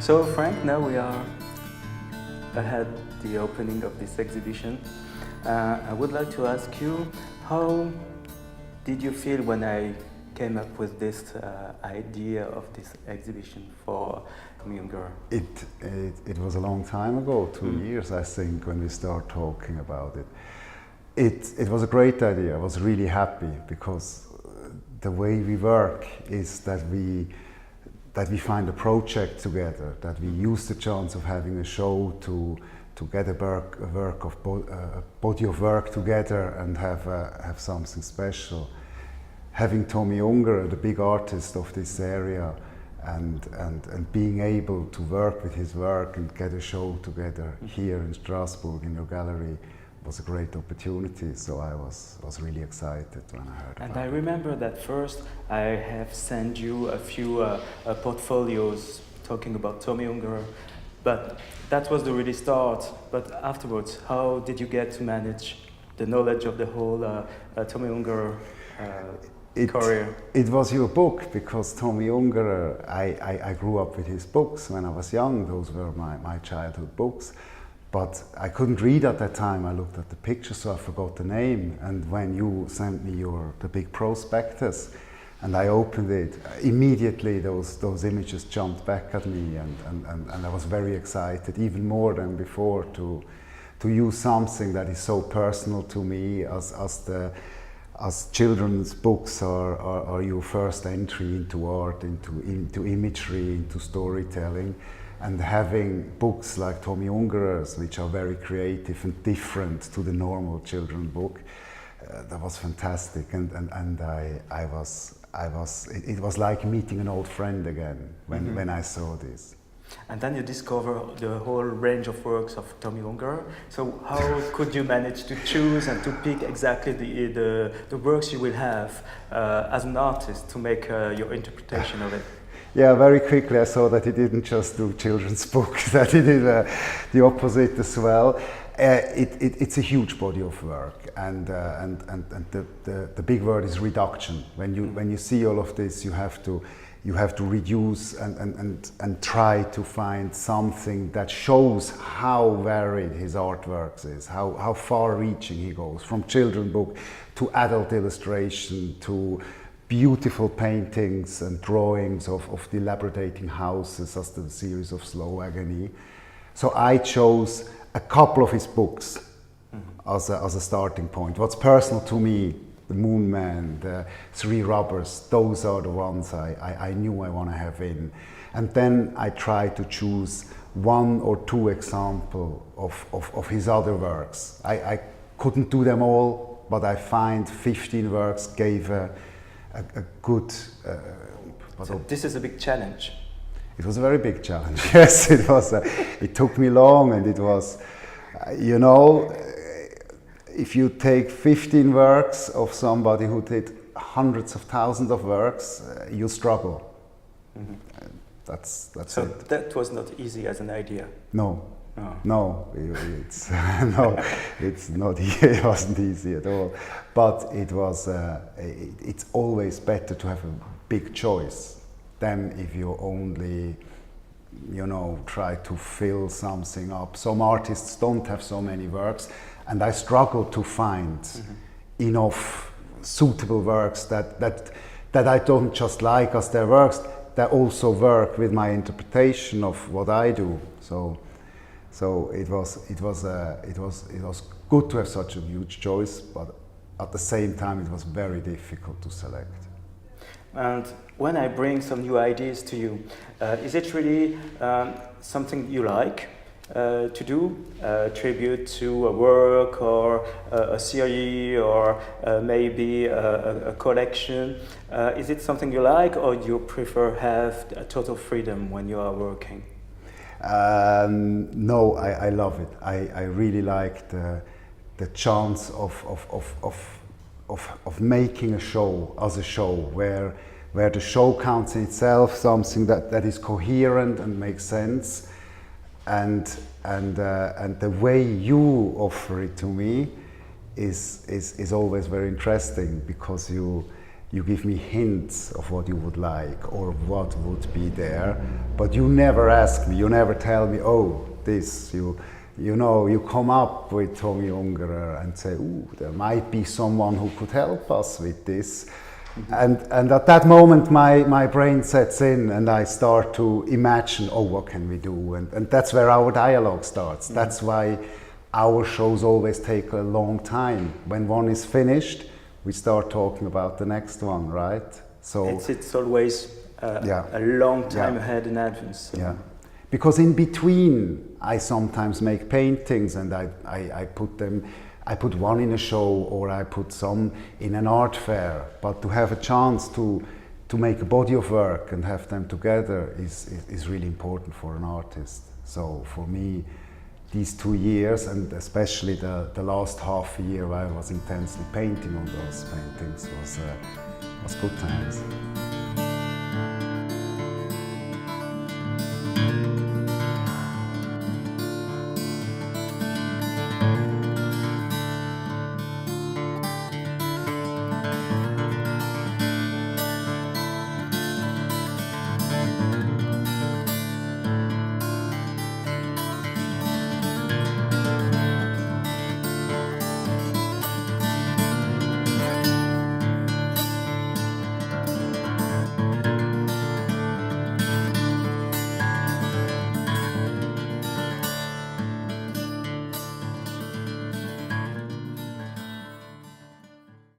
So Frank, now we are ahead the opening of this exhibition. I would like to ask you, how did you feel when I came up with this idea of this exhibition for Ungerer? It was a long time ago, 2 years I think, when we start talking about it. It was a great idea. I was really happy because the way we work is that we find a project together, that we use the chance of having a show to get a body of work together and have something special. Having Tomi Ungerer, the big artist of this area, and being able to work with his work and get a show together here in Strasbourg in your gallery was a great opportunity. So I was really excited when I heard about it. And I remember that first I have sent you a few portfolios talking about Tomi Ungerer, but that was the really start. But afterwards, how did you get to manage the knowledge of the whole Tomi Ungerer career? It was your book, because Tomi Ungerer, I grew up with his books when I was young. Those were my childhood books. But I couldn't read at that time. I looked at the picture, so I forgot the name. And when you sent me the big prospectus, and I opened it, immediately those images jumped back at me, and I was very excited, even more than before, to use something that is so personal to me, as children's books are your first entry into art, into imagery, into storytelling. And having books like Tomi Ungerer's, which are very creative and different to the normal children's book, that was fantastic. And it was like meeting an old friend again when I saw this. And then you discover the whole range of works of Tomi Ungerer. So how could you manage to choose and to pick exactly the works you will have as an artist to make your interpretation of it? Yeah, very quickly I saw that he didn't just do children's books, that he did the opposite as well. It's a huge body of work, and the big word is reduction. When you see all of this, you have to reduce and try to find something that shows how varied his artworks is, how far-reaching he goes, from children's book to adult illustration to beautiful paintings and drawings of dilapidating houses, as the series of Slow Agony. So I chose a couple of his books as a starting point. What's personal to me, the Moon Man, the Three Rubbers, those are the ones I knew I want to have in. And then I try to choose one or two examples of his other works. I couldn't do them all, but I find 15 works gave a good... So this is a big challenge. It was a very big challenge, yes, it was. It took me long, and it was, if you take 15 works of somebody who did hundreds of thousands of works, you struggle. That's so it. That was not easy as an idea? No. Oh. No, it's not. It wasn't easy at all. But it was. It's always better to have a big choice than if you only, try to fill something up. Some artists don't have so many works, and I struggle to find enough suitable works that I don't just like as their works, that also work with my interpretation of what I do. So it was good to have such a huge choice, but at the same time it was very difficult to select. And when I bring some new ideas to you, is it really something you like to do? Tribute to a work or a series or maybe a collection? Is it something you like, or do you prefer have a total freedom when you are working? No, I love it. I really like the chance of making a show as a show, where the show counts in itself, something that is coherent and makes sense, and the way you offer it to me is always very interesting, because you give me hints of what you would like or what would be there, but you never ask me, you never tell me, oh, this, you know, you come up with Tomi Ungerer and say, ooh, there might be someone who could help us with this. And at that moment, my brain sets in and I start to imagine, oh, what can we do? And that's where our dialogue starts. That's why our shows always take a long time. When one is finished, we start talking about the next one, right? So it's always a long time ahead in advance. So. Yeah, because in between, I sometimes make paintings and I put them. I put one in a show or I put some in an art fair, but to have a chance to make a body of work and have them together is really important for an artist. So for me, these 2 years and especially the last half a year where I was intensely painting on those paintings was good times.